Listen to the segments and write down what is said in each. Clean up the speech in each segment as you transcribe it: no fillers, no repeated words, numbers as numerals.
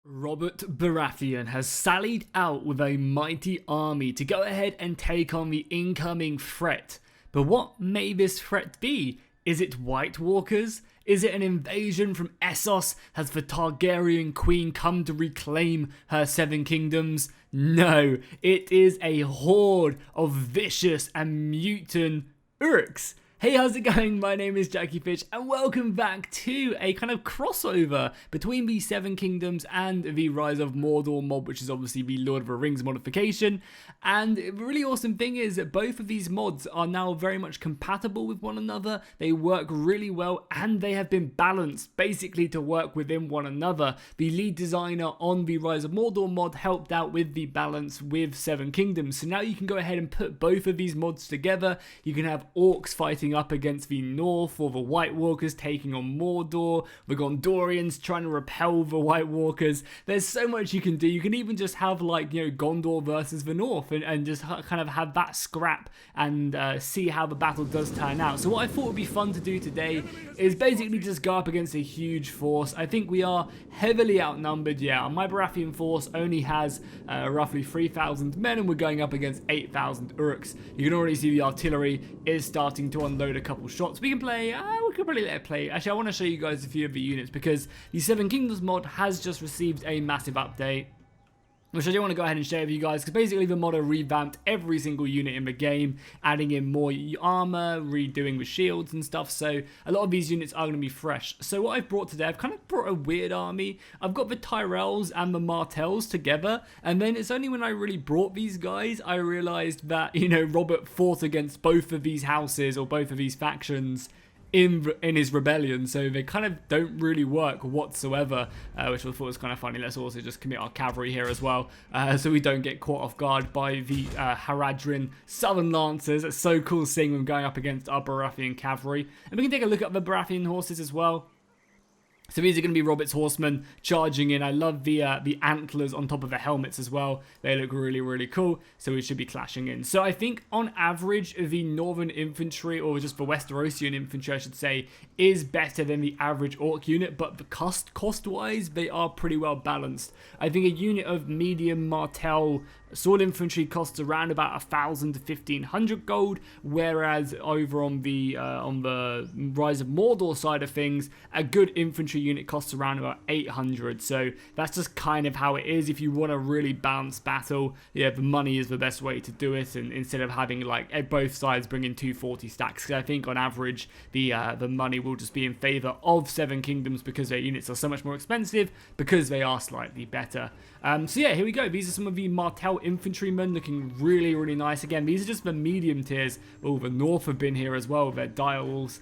Robert Baratheon has sallied out with a mighty army to go ahead and take on the incoming threat. But what may this threat be? Is it White Walkers? Is it an invasion from Essos? Has the Targaryen queen come to reclaim her seven kingdoms? No, it is a horde of vicious and mutant ORCS. Hey, how's it going? My name is Jackie Fish and welcome back to a kind of crossover between the Seven Kingdoms and the Rise of Mordor mod, which is obviously the Lord of the Rings modification. And the really awesome thing is that both of these mods are now very much compatible with one another. They work really well and they have been balanced basically to work within one another. The lead designer on the Rise of Mordor mod helped out with the balance with Seven Kingdoms. So now you can go ahead and put both of these mods together. You can have orcs fighting up against the North, or the White Walkers taking on Mordor, the Gondorians trying to repel the White Walkers. There's so much you can do. You can even just have Gondor versus the North and just kind of have that scrap and see how the battle does turn out. So what I thought would be fun to do today is basically just go up against a huge force. I think we are heavily outnumbered. Yeah, my Baratheon force only has roughly 3,000 men and we're going up against 8,000 ORCS. You can already see the artillery is starting to unload a couple shots. We can play, we could probably let it play. Actually, I want to show you guys a few of the units because the Seven Kingdoms mod has just received a massive update, which I do want to go ahead and share with you guys, because basically the mod revamped every single unit in the game, adding in more armor, redoing the shields and stuff, so a lot of these units are going to be fresh. So what I've brought today, I've kind of brought a weird army. I've got the Tyrells and the Martells together, and then it's only when I really brought these guys, I realized that, Robert fought against both of these houses, or both of these factions, in his rebellion, so they kind of don't really work whatsoever, which I thought was kind of funny. Let's also just commit our cavalry here as well, so we don't get caught off guard by the Haradrim Southern Lancers. It's so cool seeing them going up against our Baratheon cavalry. And we can take a look at the Baratheon horses as well. So these are going to be Robert's horsemen charging in. I love the antlers on top of the helmets as well. They look really, really cool. So we should be clashing in. So I think on average, the Northern Infantry, or just the Westerosian Infantry, I should say, is better than the average Orc unit. But the cost-wise, they are pretty well balanced. I think a unit of medium Martell Sword Infantry costs around about 1,000 to 1,500 gold, whereas over on the Rise of Mordor side of things, a good infantry unit costs around about 800. So that's just kind of how it is. If you want a really balanced battle, yeah, the money is the best way to do it, and instead of having both sides bring in 240 stacks, because I think on average the money will just be in favor of Seven Kingdoms because their units are so much more expensive because they are slightly better. So yeah, here we go. These are some of the Martell infantrymen looking really, really nice. Again, these are just the medium tiers. Oh, the North have been here as well with their direwolves.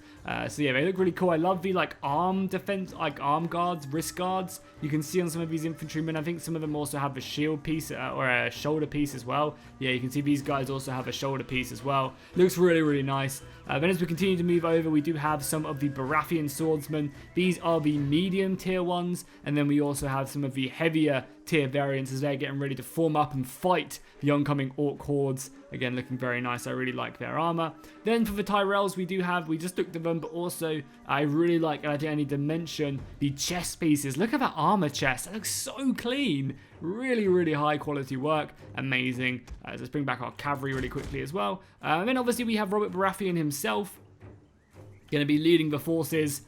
So yeah, they look really cool. I love the arm defense, arm guards, wrist guards. You can see on some of these infantrymen. I think some of them also have a shield piece or a shoulder piece as well. Yeah, you can see these guys also have a shoulder piece as well. Looks really, really nice. Then as we continue to move over, we do have some of the Baratheon swordsmen. These are the medium tier ones, and then we also have some of the heavier tier variants as they're getting ready to form up and fight the oncoming orc hordes. Again, looking very nice. I really like their armor. Then for the Tyrells, we just looked at them, but also I really like, and I think I need to mention the chest pieces. Look at that armor chest. That looks so clean. Really, really high quality work. Amazing. Let's bring back our cavalry really quickly as well. And then obviously we have Robert Baratheon himself going to be leading the forces,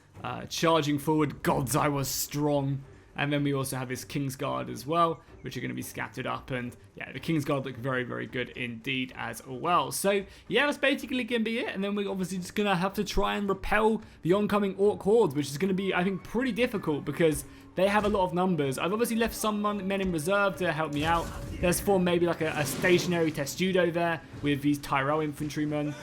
charging forward. Gods, I was strong. And then we also have his Kingsguard as well, which are going to be scattered up. And yeah, the Kingsguard look very, very good indeed as well. So yeah, that's basically going to be it. And then we're obviously just going to have to try and repel the oncoming Orc hordes, which is going to be, I think, pretty difficult because they have a lot of numbers. I've obviously left some men in reserve to help me out. There's formed maybe like a stationary testudo there with these Tyrell infantrymen,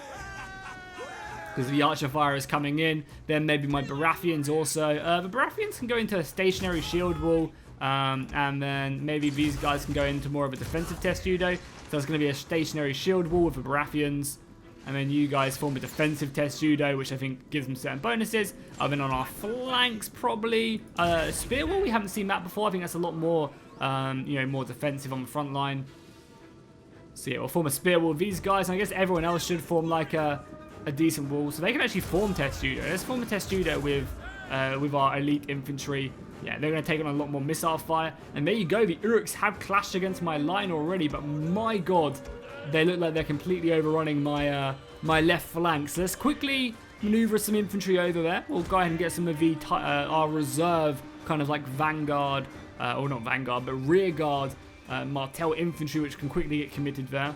because the archer fire is coming in. Then maybe my Baratheons also. The Baratheons can go into a stationary shield wall, and then maybe these guys can go into more of a defensive testudo. So there's going to be a stationary shield wall with the Baratheons, and then you guys form a defensive testudo, which I think gives them certain bonuses. Then on our flanks, probably spear wall. We haven't seen that before. I think that's a lot more, more defensive on the front line. So yeah, we'll form a spear wall with these guys, and I guess everyone else should form like a decent wall, so they can actually form testudo. Let's form a testudo with our elite infantry Yeah, they're going to take on a lot more missile fire. And there you go. The ORCS have clashed against my line already. But my god, they look like they're completely overrunning my my left flank. So let's quickly maneuver some infantry over there. We'll go ahead and get some of the our reserve kind of like vanguard, or not vanguard, but rear guard Martel infantry, which can quickly get committed there.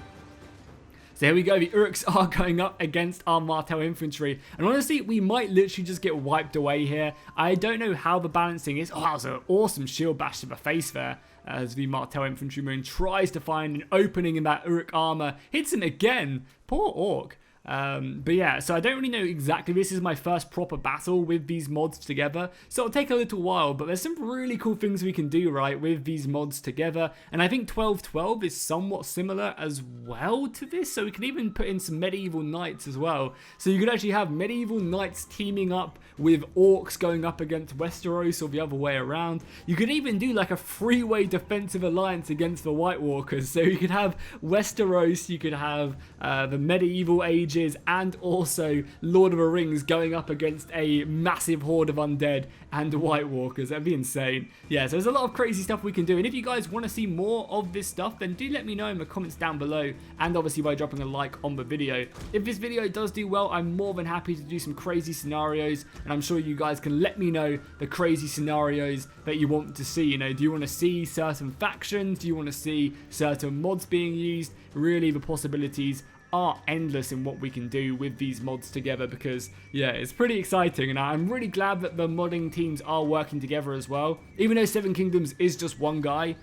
So here we go, the ORCS are going up against our Martel infantry. And honestly, we might literally just get wiped away here. I don't know how the balancing is. Oh, that was an awesome shield bash to the face there. As the Martel infantryman tries to find an opening in that ORC armor. Hits him again. Poor Orc. But yeah, so I don't really know exactly. This is my first proper battle with these mods together, so it'll take a little while, but there's some really cool things we can do, right, with these mods together. And I think 1212 is somewhat similar as well to this, so we can even put in some medieval knights as well. So you could actually have medieval knights teaming up with orcs going up against Westeros, or the other way around. You could even do like a three-way defensive alliance against the White Walkers. So you could have Westeros, you could have the medieval ages, and also Lord of the Rings going up against a massive horde of undead and White Walkers. That'd be insane. Yeah, so there's a lot of crazy stuff we can do, and if you guys want to see more of this stuff, then do let me know in the comments down below, and obviously by dropping a like on the video. If this video does do well, I'm more than happy to do some crazy scenarios, and I'm sure you guys can let me know the crazy scenarios that you want to see. You know, do you want to see certain factions? Do you want to see certain mods being used? Really, the possibilities are endless in what we can do with these mods together, because yeah, it's pretty exciting, and I'm really glad that the modding teams are working together as well. Even though Seven Kingdoms is just one guy,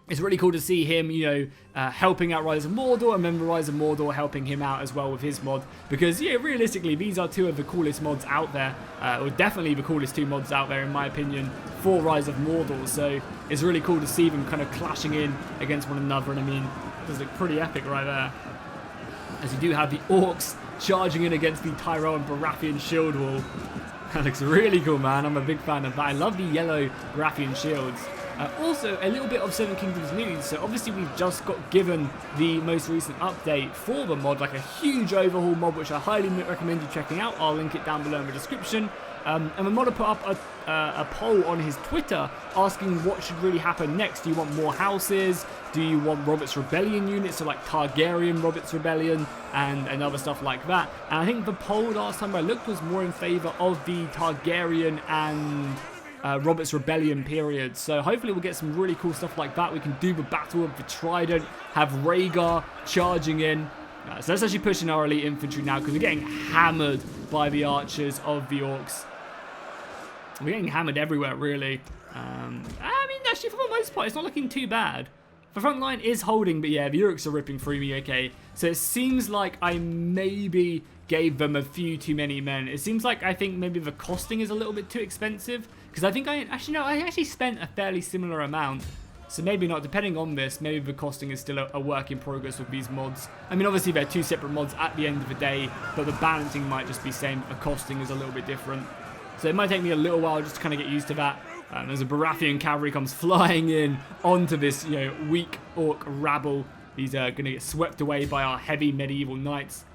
it's really cool to see him, you know, helping out Rise of Mordor, and then Rise of Mordor helping him out as well with his mod. Because, yeah, realistically, these are two of the coolest mods out there, or definitely the coolest two mods out there, in my opinion, for Rise of Mordor. So it's really cool to see them kind of clashing in against one another, and I mean, it does look pretty epic right there. As you do have the Orcs charging in against the Tyrell and Baratheon shield wall. That looks really cool, man. I'm a big fan of that. I love the yellow Baratheon shields. Also, a little bit of Seven Kingdoms news. So obviously we've just got given the most recent update for the mod, like a huge overhaul mod, which I highly recommend you checking out. I'll link it down below in the description. And the modder put up a poll on his Twitter asking what should really happen next. Do you want more houses? Do you want Robert's Rebellion units, so like Targaryen Robert's Rebellion and other stuff like that? And I think the poll last time I looked was more in favour of the Targaryen and Robert's Rebellion period. So hopefully we'll get some really cool stuff like that. We can do the Battle of the Trident, have Rhaegar charging in. So let's actually push in our elite infantry now, because we're getting hammered by the archers of the Orcs. We're getting hammered everywhere, really. I mean, actually, for the most part, it's not looking too bad. The front line is holding, but yeah, the Orcs are ripping through me, okay. So it seems like I maybe gave them a few too many men. It seems like I think maybe the costing is a little bit too expensive, because I think I actually spent a fairly similar amount. So maybe not, depending on this, maybe the costing is still a work in progress with these mods. I mean, obviously they're two separate mods at the end of the day, but the balancing might just be same, the costing is a little bit different. So it might take me a little while just to kind of get used to that. As a Baratheon cavalry comes flying in onto this, you know, weak orc rabble. He's going to get swept away by our heavy medieval knights.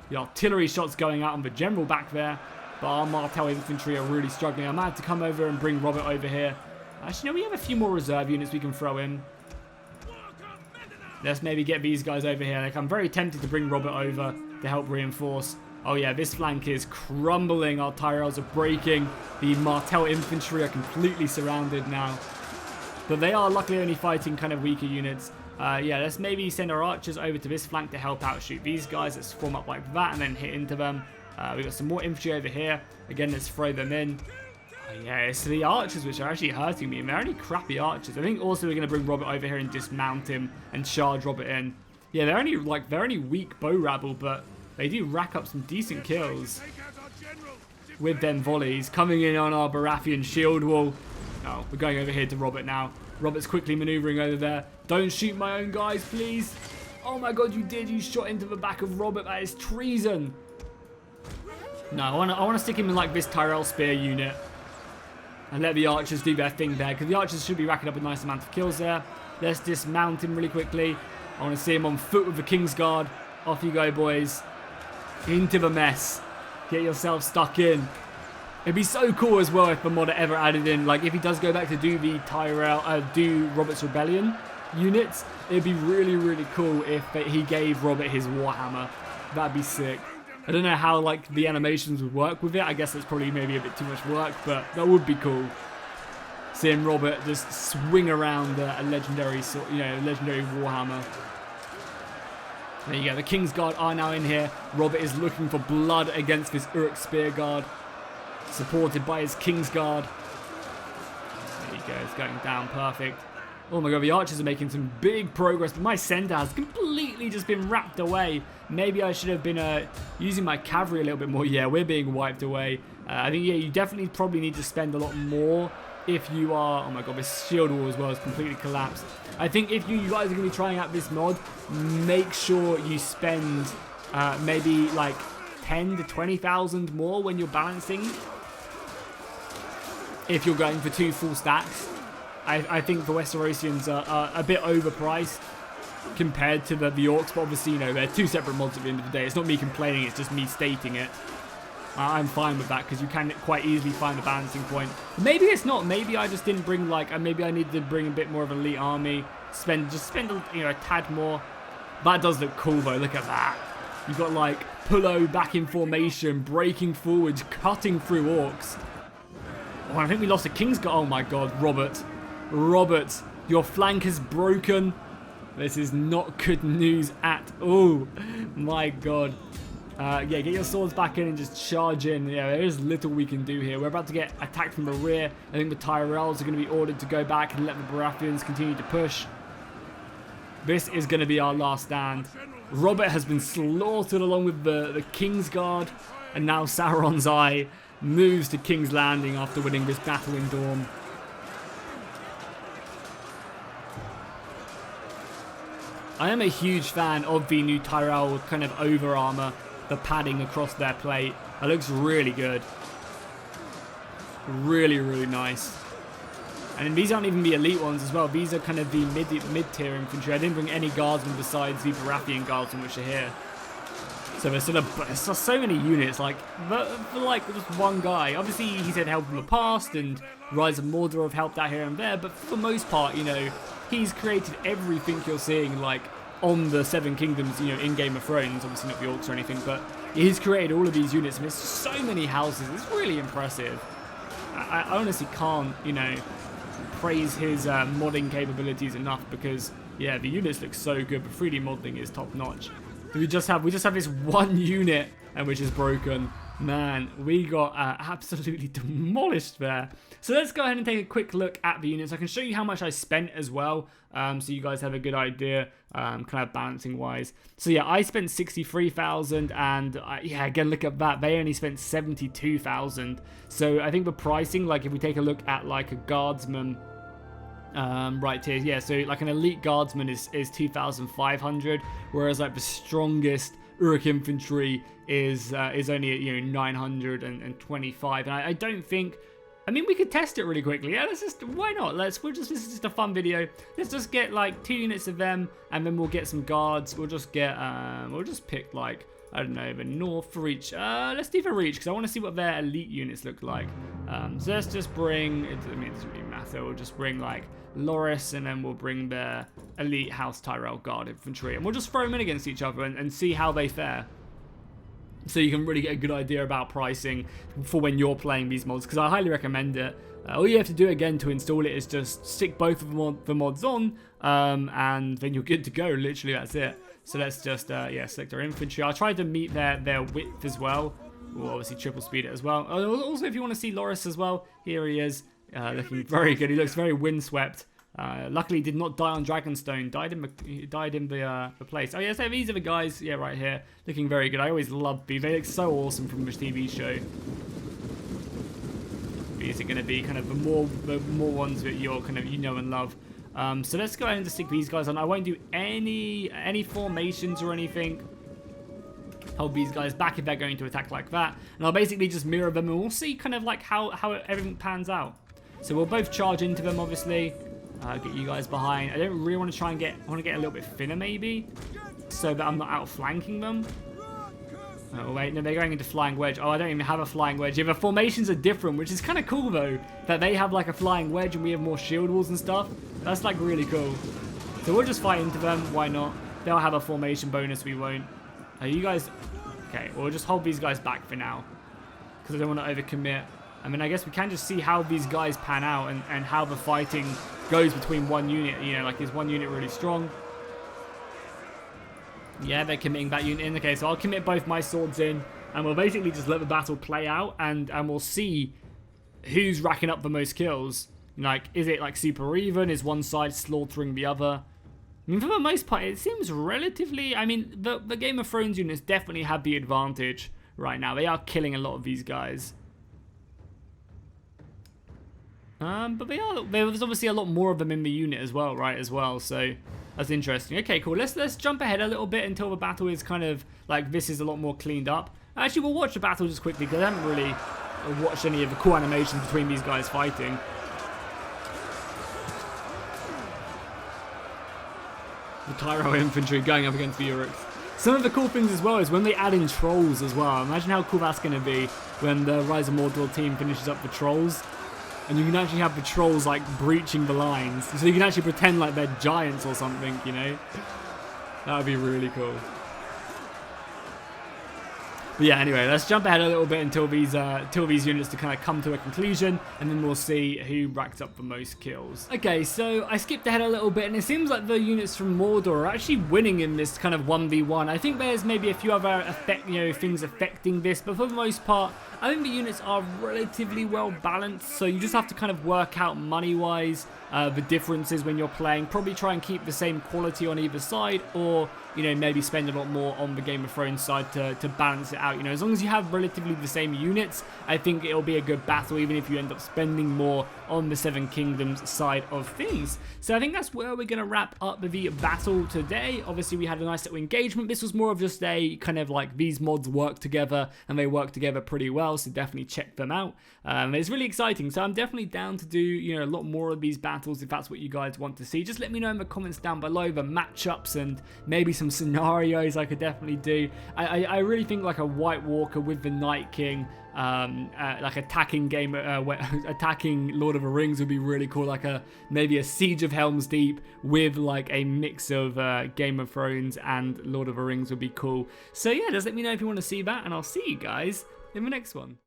The artillery shots going out on the general back there, but our Martel infantry are really struggling. I might have to come over and bring Robert over here. Actually, no, we have a few more reserve units we can throw in. Let's maybe get these guys over here. Like, I'm very tempted to bring Robert over to help reinforce. Oh yeah, this flank is crumbling. Our Tyrells are breaking. The Martel infantry are completely surrounded now. But they are luckily only fighting kind of weaker units. Yeah, let's maybe send our archers over to this flank to help out shoot these guys. Let's form up like that and then hit into them. We've got some more infantry over here. Again, let's throw them in. Yeah, it's the archers which are actually hurting me, and they're only crappy archers. I think also we're going to bring Robert over here and dismount him and charge Robert in. Yeah, they're only weak bow rabble, but they do rack up some decent kills with them volleys coming in on our Baratheon shield wall. Oh, we're going over here to Robert now. Robert's quickly maneuvering over there. Don't shoot my own guys, please. Oh my god, you did. You shot into the back of Robert. That is treason. No, I want to stick him in like this Tyrell spear unit and let the archers do their thing there, because the archers should be racking up a nice amount of kills there. Let's dismount him really quickly. I want to see him on foot with the Kingsguard. Off you go, boys. Into the mess. Get yourself stuck in. It'd be so cool as well if the mod ever added in, like if he does go back to do the do Robert's Rebellion units, it'd be really, really cool if he gave Robert his Warhammer. That'd be sick. I don't know how like the animations would work with it. I guess it's probably maybe a bit too much work, but that would be cool. Seeing Robert just swing around a legendary legendary Warhammer. There you go. The Kingsguard are now in here. Robert is looking for blood against this Uruk Spearguard, supported by his Kingsguard. There you go. It's going down perfect. Oh my god, the archers are making some big progress, but my center has completely just been wrapped away. Maybe I should have been using my cavalry a little bit more. Yeah, we're being wiped away. I think, yeah, you definitely probably need to spend a lot more if you are... Oh my god, this shield wall as well has completely collapsed. I think if you guys are going to be trying out this mod, make sure you spend maybe like 10 to 20,000 more when you're balancing. If you're going for 2 full stacks. I think the Westerosians are a bit overpriced compared to the Orcs, but obviously, you know, they're 2 separate mods at the end of the day. It's not me complaining, it's just me stating it. I'm fine with that because you can quite easily find a balancing point. Maybe it's not. Maybe I just didn't bring like, maybe I needed to bring a bit more of an elite army. Spend a tad more. That does look cool though. Look at that. You've got like Pullo back in formation, breaking forwards, cutting through Orcs. Oh, I think we lost a Kingsguard. Oh my god, Robert. Robert, your flank is broken. This is not good news at all. My god. Yeah, get your swords back in and just charge in. Yeah, there is little we can do here. We're about to get attacked from the rear. I think the Tyrells are going to be ordered to go back and let the Baratheons continue to push. This is going to be our last stand. Robert has been slaughtered along with the Kingsguard. And now Sauron's Eye moves to King's Landing after winning this battle in Dorne. I am a huge fan of the new Tyrell kind of over armor, the padding across their plate. That looks really good. Really, really nice. And these aren't even the elite ones as well. These are kind of the mid-tier infantry. I didn't bring any guardsmen besides the Baratheon guardsmen which are here. So there's so many units, like, for like just one guy. Obviously, he's had help from the past, and Rise of Mordor have helped out here and there, but for the most part, you know, he's created everything you're seeing, like, on the Seven Kingdoms, you know, in Game of Thrones. Obviously not the Orcs or anything, but he's created all of these units, and there's so many houses. It's really impressive. I honestly can't, you know, praise his modding capabilities enough because, yeah, the units look so good, but 3D modeling is top-notch. We just have this one unit, and which is broken. Man, we got absolutely demolished there. So let's go ahead and take a quick look at the units. I can show you how much I spent as well, so you guys have a good idea, kind of balancing wise. So yeah, I spent 63,000, and yeah, again, look at that. They only spent 72,000. So I think the pricing, like if we take a look at like a guardsman, right here, yeah, so like an elite guardsman is 2,500, whereas like the strongest Uruk infantry is only at, you know, 925, and I don't think, I mean, we could test it really quickly. Yeah, let's just, why not? This is just a fun video. Let's just get like 2 units of them, and then we'll get some guards. We'll just get we'll just pick like, I don't know, the North for each. Let's do for each because I want to see what their elite units look like. So let's just bring, I mean, it doesn't really matter. We'll just bring like Loras, and then we'll bring their elite House Tyrell Guard infantry, and we'll just throw them in against each other and see how they fare. So you can really get a good idea about pricing for when you're playing these mods, because I highly recommend it. All you have to do again to install it is just stick both of the mods on, and then you're good to go. Literally, that's it. So let's just yeah, select our infantry. I'll try to meet their width as well. We'll obviously triple speed it as well. Also, if you want to see Loras as well, here he is, looking very good. He looks very windswept. Luckily, he did not die on Dragonstone. He died in the place. Oh yeah, so these are the guys. Yeah, right here, looking very good. I always love these. They look so awesome from this TV show. These are going to be kind of the more ones that you're kind of, you know and love. So let's go ahead and just stick these guys on. I won't do any formations or anything. Hold these guys back if they're going to attack like that, and I'll basically just mirror them, and we'll see kind of like how everything pans out. So we'll both charge into them, obviously. Get you guys behind. I don't really want to try and get a little bit thinner maybe, so that I'm not outflanking them. Oh wait, no, they're going into flying wedge. Oh, I don't even have a flying wedge. Yeah, the formations are different, which is kind of cool though. That they have like a flying wedge and we have more shield walls and stuff. That's like really cool. So we'll just fight into them. Why not? They'll have a formation bonus. We won't. Are you guys... Okay, we'll just hold these guys back for now. Because I don't want to overcommit. I mean, I guess we can just see how these guys pan out and how the fighting goes between one unit. You know, like is one unit really strong? Yeah, they're committing that unit in. Okay, so I'll commit both my swords in. And we'll basically just let the battle play out. And we'll see who's racking up the most kills. Like, is it like super even? Is one side slaughtering the other? I mean, for the most part, it seems relatively... I mean, the Game of Thrones units definitely have the advantage right now. They are killing a lot of these guys. But there's obviously a lot more of them in the unit as well, right, so that's interesting. Okay, cool. Let's jump ahead a little bit until the battle is kind of, like, this is a lot more cleaned up. Actually, we'll watch the battle just quickly, because I haven't really watched any of the cool animations between these guys fighting. The Tyro infantry going up against the ORCS. Some of the cool things as well is when they add in trolls as well. Imagine how cool that's going to be when the Rise of Mordor team finishes up the trolls. And you can actually have the trolls like breaching the lines. So you can actually pretend like they're giants or something, you know. That would be really cool. But yeah, anyway, let's jump ahead a little bit until these units to kind of come to a conclusion, and then we'll see who racks up the most kills. Okay, so I skipped ahead a little bit, and it seems like the units from Mordor are actually winning in this kind of 1v1. I think there's maybe a few other things affecting this, but for the most part, I think the units are relatively well balanced. So you just have to kind of work out money-wise the differences when you're playing. Probably try and keep the same quality on either side, or maybe spend a lot more on the Game of Thrones side to balance it out. As long as you have relatively the same units, I think it'll be a good battle, even if you end up spending more on the Seven Kingdoms side of things. So I think that's where we're going to wrap up the battle today. Obviously, we had a nice little engagement. This was more of just a kind of like these mods work together, and they work together pretty well, so definitely check them out. It's really exciting, so I'm definitely down to do a lot more of these battles if that's what you guys want to see. Just let me know in the comments down below the matchups and maybe some scenarios I could definitely do. I really think like a White Walker with the Night King, like attacking Lord of the Rings would be really cool. Like maybe a Siege of Helm's Deep with like a mix of Game of Thrones and Lord of the Rings would be cool. So yeah, just let me know if you want to see that, and I'll see you guys in the next one.